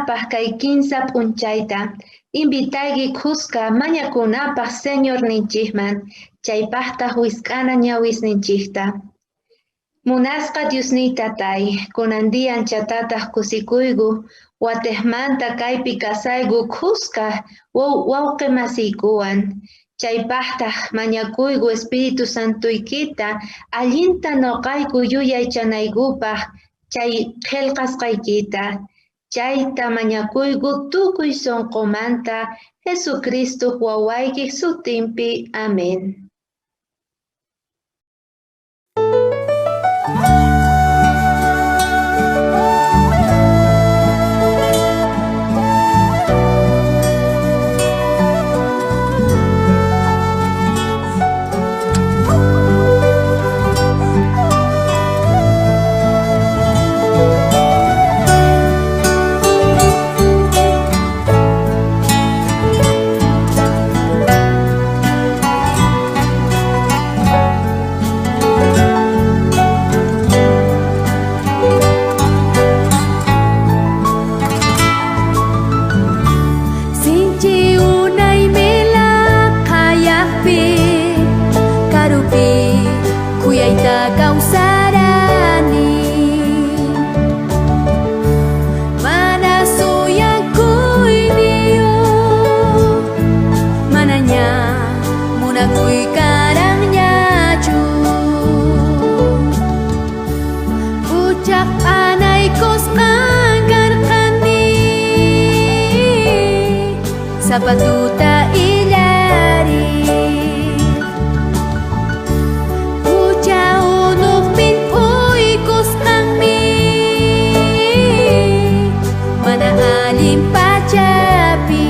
Mikunapaq kay kinsa p'unchayta invitayki kusqa mañakunapaq Señor ninchikman chaypaqtaq wisk'ana ñawisninchikta. Munasqa Diosniytatay kunandian chatataq kusikuyku watejmanta kaypi kasayku kusqa wawqi masiykuwan. Chaypaqtaq mañakuyku Espíritu Santuykita allinta noqayku yuyaychanaykupaq chay qillqasqaykita. Chayta mañakuyku tukuy sunqumanta Jesucristo wawayki sutinpi. Amén. Zapatuta ilari Pucha unukpin uykos kami Mana alim pachapi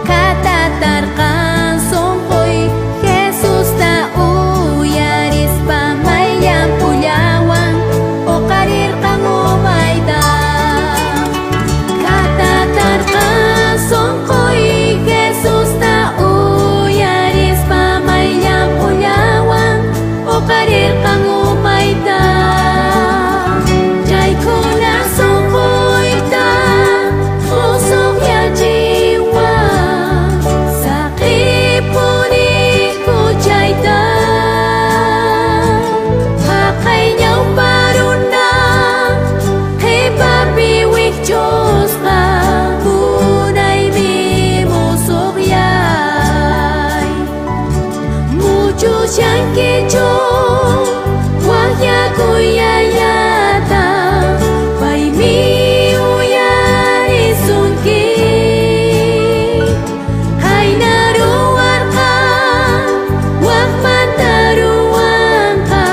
Katatarkan songkoy Jesus ta uyaris pamayang pulawang O karir kang umayda Katatarkan songkoy Jesus ta uyaris pamayang pulawang O karir kang umayda Jay ko na songkoy ta Usok ya jiwa Sakit punin ko jay ta Hakay niyaw paruna Kay papiwik Diyos ka Munay mi musok yay Mucho siyang kichong Wagya kuyayata Pay mi uyari sunki Hay naruwar ka Wag mataruan ka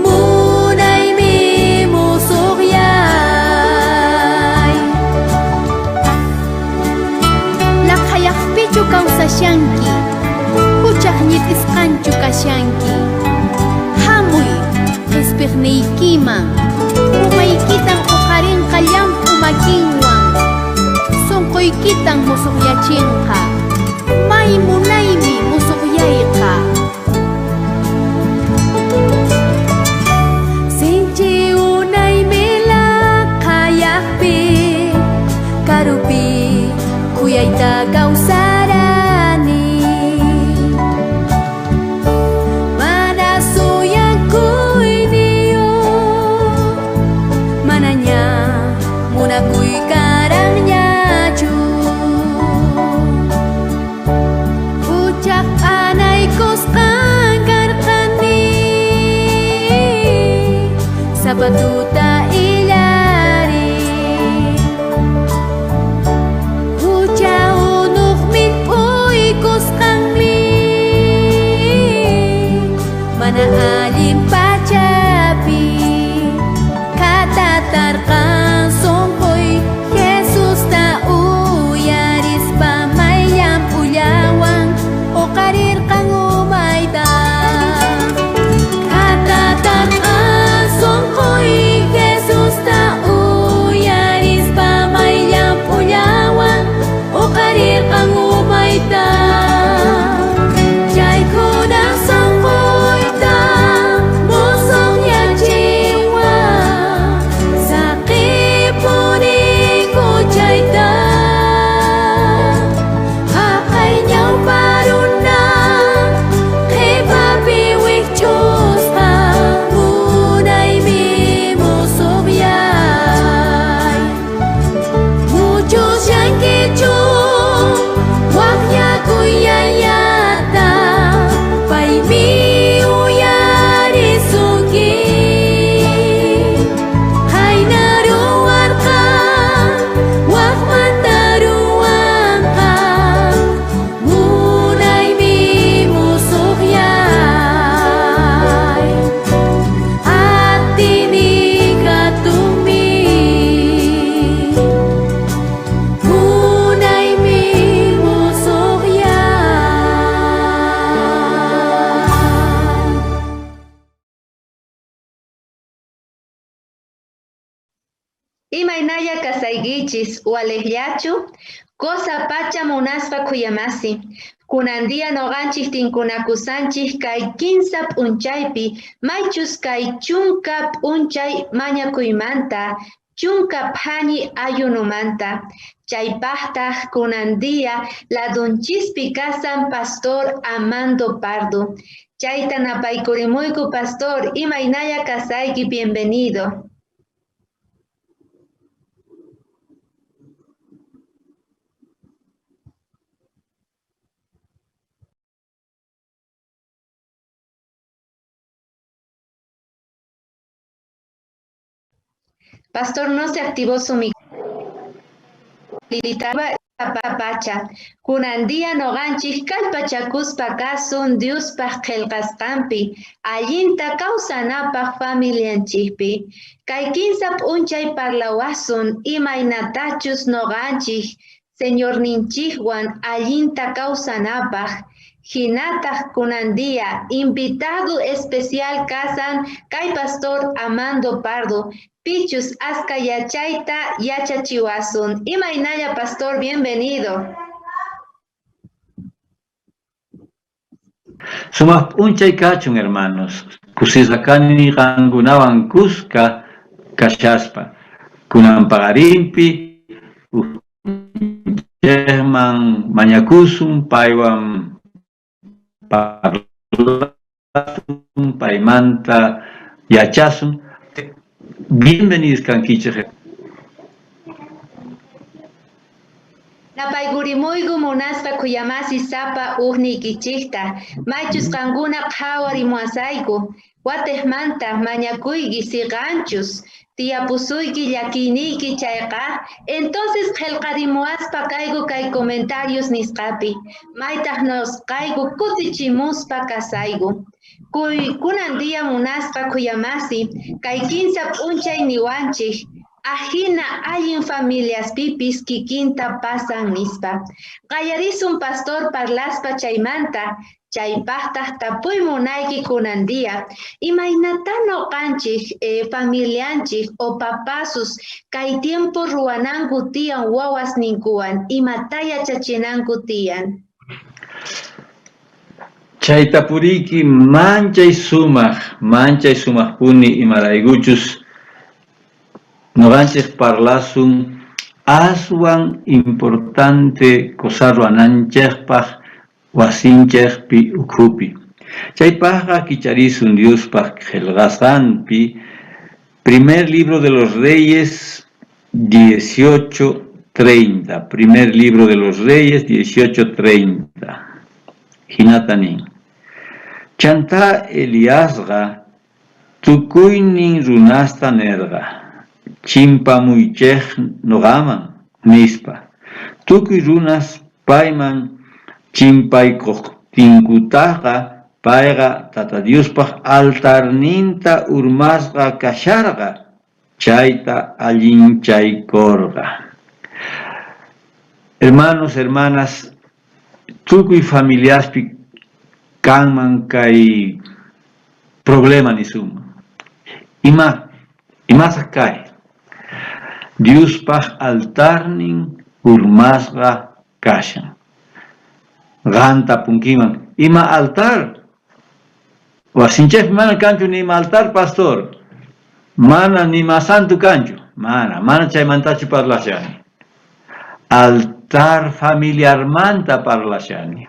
Munay mi musok yay Lakayak pichu kau sa siyangki Puchak nit iskanchu ka siyangki Hamuy espirneykimang Umaykitang ukaring kalyam umakingwang Sungkoykitang musukyachinka May munaymi musukyayka Sinchi unay mila kayakpi Karupi kuyayta kausarani Manasuyang kuy niyo Mananya muna kuy karang nyaju Ucak anay kos angkarkani Sapatuta ilari Uca Imaynaya kasaygichis walejllachu, cosa pacha munaspa kuyamasi. Kunandia noganchik tinkunakusanchik kay kinsa p'unchaypi, maychus kay chunka p'unchay mañakuymanta, chunka phani ayunumanta. Chaypahtaq kunandia ladunchispi kasan Pastor Amando Pardo. Chayta napaykurimuyku Pastor, imaynaya kasayki, bienvenido. Pastor, no se activó su micrófono. Pacha. Kunandia noganchik kallpachakuspa kasun Diospaq qillqasqanpi, allinta kawsanapaq familianchikpi. Kay kinsa p'unchay parlawasun imaynatachus noganchik señorninchikwan allinta kawsanapaq. Hinataq kunandia invitado especial kasan kay Pastor Amando Pardo. Pichus aska yachayta yachachiwasun. Imaynaya Pastor, bienvenido. Sumaq p'unchay kachun, hermanos. Kusisakani qankunawan kuska kashaspa. Kunan pagarimpi, uchayman mañakusun, paywan parlasun, paymanta yachasun. Bienvenidos kankichej. Napaykurimuyku munaspa kuyamasi sapa uqnikichikta. Maychus qankuna qhawarimuasayku. Watejmanta mañakuyki siqanchus. Tiyapusuyki llakiniki chayqa. Entonces qillqarimuaspa kayku kay comentarios nisqapi. Maytaq nosqayku kutichimuspa kasayku. Kunandia munaspa kuyamasi kay kinsa p'unchay niwanchik. Ajina allin familias pipis kikinta pasan nispa. Qayarisun Pastor parlaspa chaymanta, chaypahtaq tapuymunayki kunandia. Imaynata noqanchik familianchik o papasus kay tiempo ruwananku tiyan wawas ninkuwan, imataya chachinanku tiyan. Chaytapuriki manchay sumaq puni imaraykuchus noganchik parlasun aswan importante cosa ruwananchikpaq wasinchikpi ukhupi. Chaypaqa kicharisun Diospaq qillqasqanpi, primer libro de los Reyes 18:30. Primer libro de los Reyes 18:30. Hinatanin. Chanta Eliasqa tukuynin runasta nerqa. Chimpamuychej nogaman nispa. Tukuy runas payman chimpaykuqtinkutaqa payqa tata Diospaq altarninta urmasqa kasharqa. Chayta allinchaykorqa. Hermanos, hermanas, tukuy familiaspi kanman kay problema nisuma. Imasa kay. Diospaq altarnin urmasqa kashan. Ganta punkiman. Ima altar. Wasinchef mana kanchu ni ima altar, Pastor. Mana ni ma santu kanchu. Mana chaymantachu parlashani. Altar familiar manta parlashani.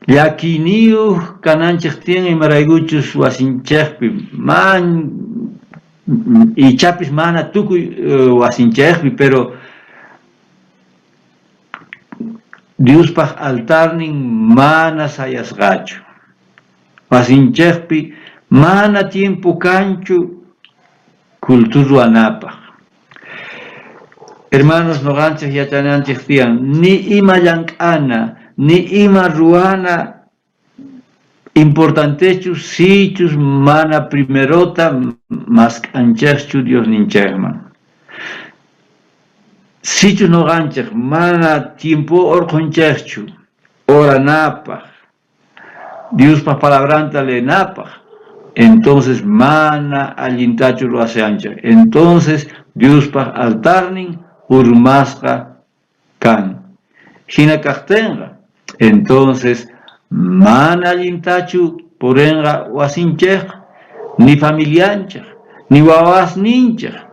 Yakiniyu kananchik tiyan imaraykuchus wasinchekpi ichapis mana tukuy wasinchekpi, pero Diospaq altarnin mana sayasqachu. Wasinchekpi mana tiempo kanchu kultur ruwanapaq. Hermanos, noganchik yachananchik tiyan ni ima llank'ana ni ima ruana importantechu sichus mana primerota mask'anchikchu Dios ninchikman. Sichus noganchik mana tiempo orqunchikchu oranapaq, Diospaq palabranta leyenapaq, entonces mana allintachu ruashancha. Entonces Diospaq altarnin urmasqa kan. Hina kaqtinqa, entonces mana allintachu purinqa wasinchaq, ni familianchaq, ni wawasninchaq.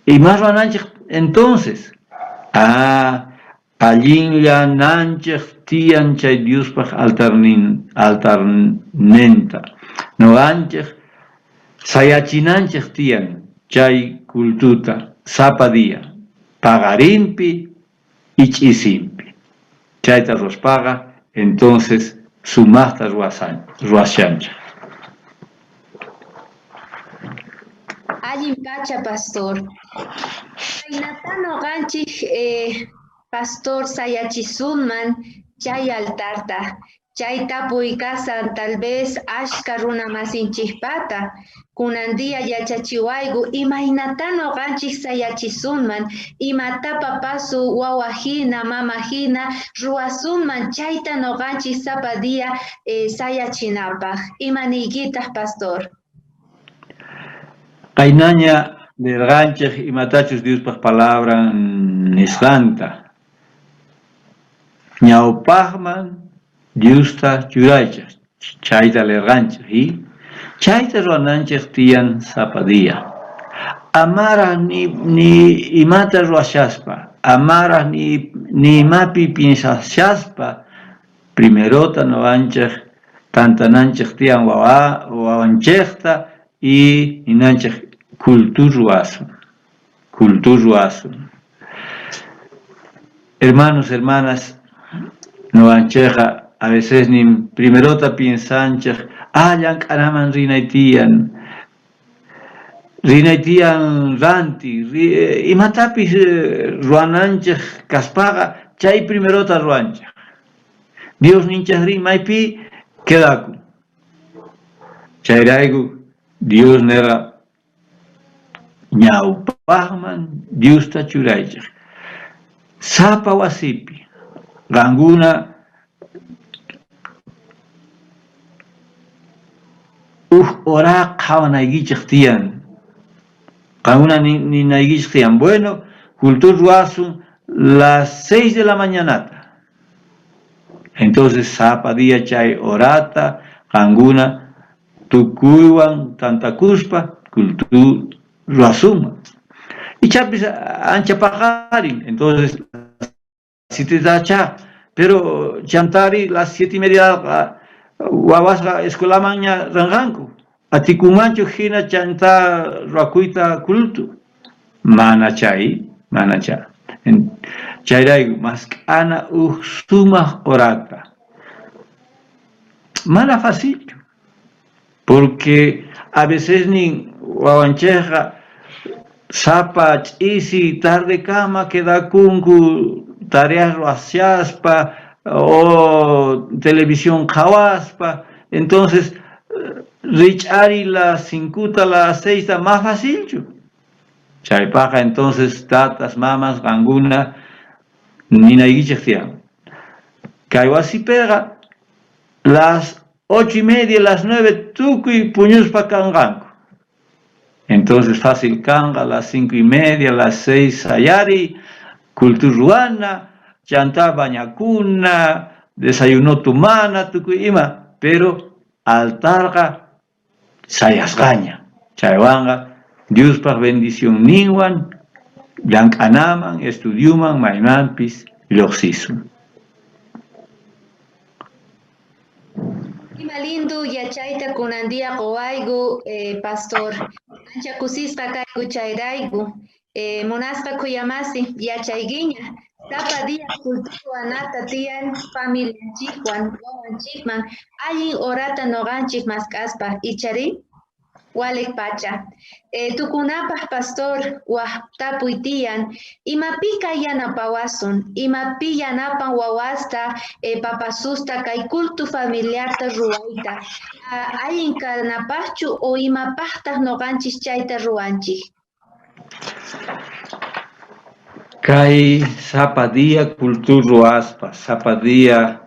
Y más rananchaq entonces. Allinlla nanchaq tiyan chay Diospaq altarnenta. Noqanchaq sayachinanchaq tiyan chay cultuta sapa día, pagarimpi y ch'isimpi. Chayta ruwaspaqa, entonces sumaqta ruwashanchaq. Allin pacha, pastor. Chaynata noqanchik pastor sayachisunman chay altarta. Chayta puykasan tal vez ashka runa masinchikpata. Kunandia yachachiwaygu imaynata noqanchik sayachisunman, imata papasu wawahina mamahina ruwasunman chayta noqanchik sapa dia sayachinapaq. Imaniykitaq, pastor? Qaynaña nirqanchik imatachus Diospaq palabra nisqanta. Ñawpaqman Diosta churaychaq, chayta nirqanchik y chayta ruwananchik tiyan sapa dia. Amaraq ni imata ruwashaspa, amaraq ni imapi piensashaspa, primerota noqanchik tantananchik tiyan wawanchikta y ninanchik cultur ruwasun. Hermanos, hermanas, noqanchikqa a veces ni primerota piensanchik, llank'anaman rinaytiyan ranti, imatapis ruwananchik kaspaqa chay primerota ruwanchik. Dios ninchik rin maypi quedakun. Chayrayku Dios nera ñawpaqman Diosta churaychik. Sapa wasipi qankuna hora qhawanaykichik tiyan. Qankuna ninaykichik tiyan. Bueno, cultur ruwasun las 6 de la mañanata. Entonces sapa día chay horata qankuna tukuywan tantakuspa cultur ruwasunman. Y chapis ancha paqarin. Entonces pero chantari las 7:30 wawasqa escuelaman ña ranqanku. Atikumanchu hina chanta ruwakuyta cultu. Mana chay. Chayrayku maskhana sumaq horata. Mana fácil. Porque a veces ni wawanchikqa sapa ch'isi tarde kama quedakunku tareas ruwashaspa o televisión qhawaspa, entonces rich'ari las 5 las 6 más fácil. Chaypaqa entonces tatas mamas qankuna ninaykichik tiyan. Kay wasipega las 8:30 las 9 tukuy puñuspa kanqanku. Entonces fácil kanqa las 5:30 las 6 sayari cultur ruwana, chanta bañakuna, desayuno tumana tukuy ima, pero altarqa sayasqaña. Chaywanqa Diospaq bendición ninwan llank'anaman, estudiuman, maymanpis lluqsisun. Ima lindo yachayta kunandia qowaygu, pastor. Ancha kusisqa kayku chayrayku. Munasqa kuyamasi yachaykiña. Sapa dia culturuwanata tiyan familianchikwan, wawanchikman, allin horata noqanchik mask'aspa icharin walik pacha. Tukunapaq, pastor, waqtapuy tiyan, imapika yanapawasun, imapi yanapan wawasta papasusta kay cultu familiarta ruwayta. Allin kanapaqchu o imapaqtaq noqanchik chayta ruwanchik? Kay sapadia cultur ruwaspa, sapadia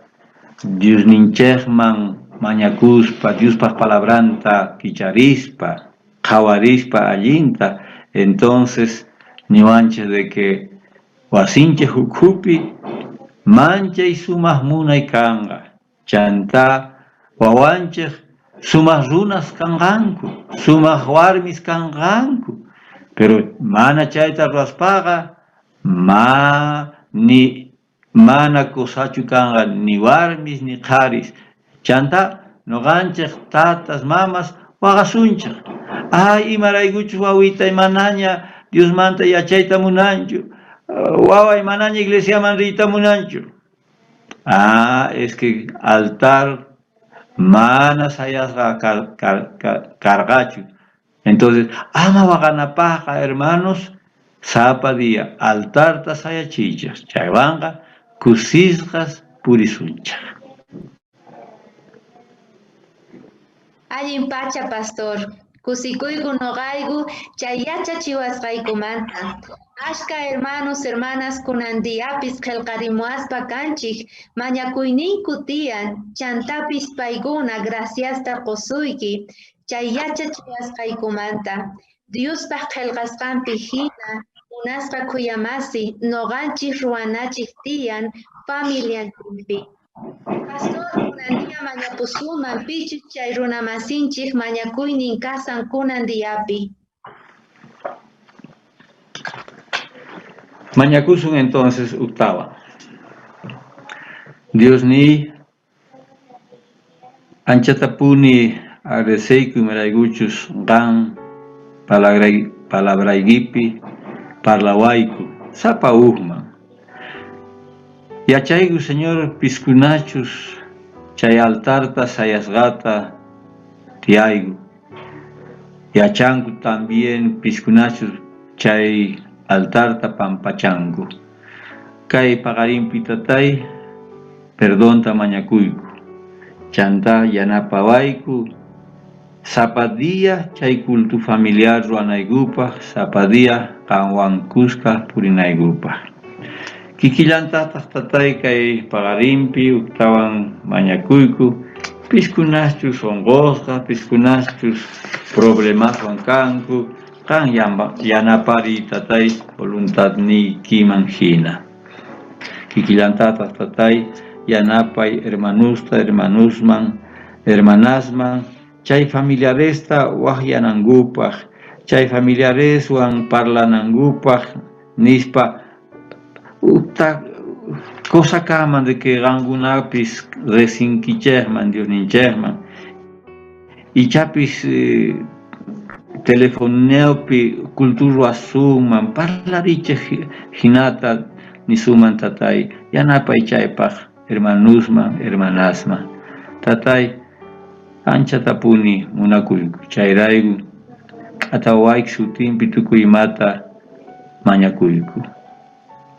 Diosninchikman mañakuspa, Diospa palabranta, kicharispa, kawarispa allinta, entonces niwanche de que wasinche hukupi manchay sumas munay kanga, chanta wawanche sumas runas kanganku, sumas warmis kanganku, pero mana chayta raspaga, ni mana cosachu kanga ni warmis ni qaris, chanta noganchik tatas mamas waqasunchik. Ay imaraykuchus wawita imanaña Dios manta yachayta munanchu, wawa imanaña iglesiaman riyta munanchu. Es que altar mana sayasqa karqachu. Entonces, ama waqanapaqa, hermanos, sapa día altarta sayachillas, chaywanqa kusisqas purisunchaq. Allin pacha, pastor. Kusikuyku noqayku chay yachachiwasqaykumanta. Ashka hermanos, hermanas kunandiyapis qillqarimuaspa kanchik, mañakuyniyku tiyan, chantapis paykuna graciasta qusuyki, chay yachachiwasqaykumanta. Diospaq qillqasqanpi hina, munasqa kuyamasi, noqanchik ruwanachik tiyan, familianchikpi. Pastor kunandiya mañapusuman pichus chay runamasinchik mañakuynin kasan kunandiyapi. Mañakusun entonces octava. Dios ni anchatapuni agreseiku marayguchus gan palabraygipi parlawayku sapa uhman. Yachaygu Señor piskunachus chay altarta sayasgata tiaygu. Yachangu también piskunachus chay altarta pampachangu. Kay pagarimpi tatay perdonta mañakuyku. Chanta yanapawayku zapadía chay cultu familiar ruanaygupaj, zapadía kanwankuska purinaygupaj. Kikillantataq tatay kay pagarimpi uktawan mañakuyku, piskunachus onqosqa, piskunachus problemaswan kanku, kan yanapari tatay voluntadniykiman hina. Kikillantataq tatay yanapay hermanusta, hermanusman, hermanasman, chay familiaresta waqyanangupaj, chay familiareswan parlanangupaj nispa cosa kaman de que gangunapis resinkichehman Dios ninchehman y chapis telefoneopi kulturu asuman parlariche hinata nisuman tatay yanapay chaypaj hermanusman hermanasman tatay ancha tapuni munakuyku chayrayku atawayk sutinpi tukuymata mañakuyku.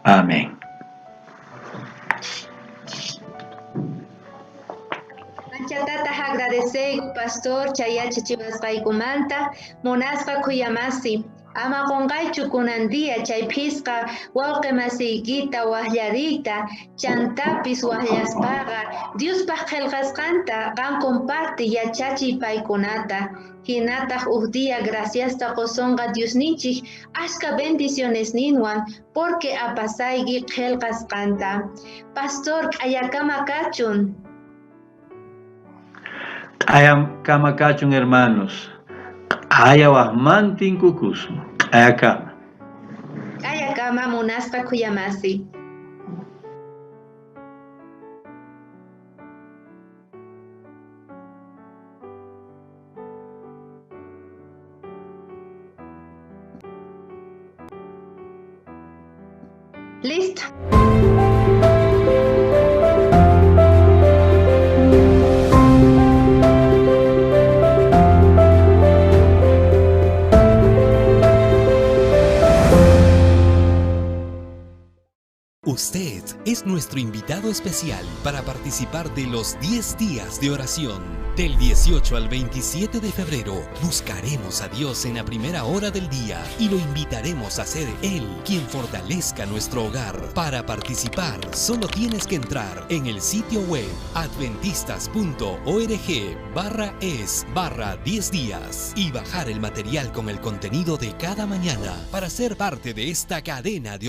Amén. Anchatataq agradeceyku pastor chayachachiwasqaykumanta munasqa kuyamasi. Ama qunqaychu kunandiya chay phisqa wawqi masiykita waqllariyta chantapis waqllaspaqa Diospaq qillqasqanta qan comparti yachachiy paykunata. Hinataq dia graciasta qosunqa Diosninchik ashka bendiciones ninwan porque apasayki qillqasqanta. Pastor q'ayakama kachun. Q'ayakama kachun hermanos. Q'ayawaqmantin kukusun. Q'ayakama. Q'ayakama munasqa kuyamasi. Listo. Usted es nuestro invitado especial para participar de los 10 días de oración. Del 18 al 27 de febrero, buscaremos a Dios en la primera hora del día y lo invitaremos a ser Él quien fortalezca nuestro hogar. Para participar, solo tienes que entrar en el sitio web adventistas.org/es/10 días y bajar el material con el contenido de cada mañana para ser parte de esta cadena de oración.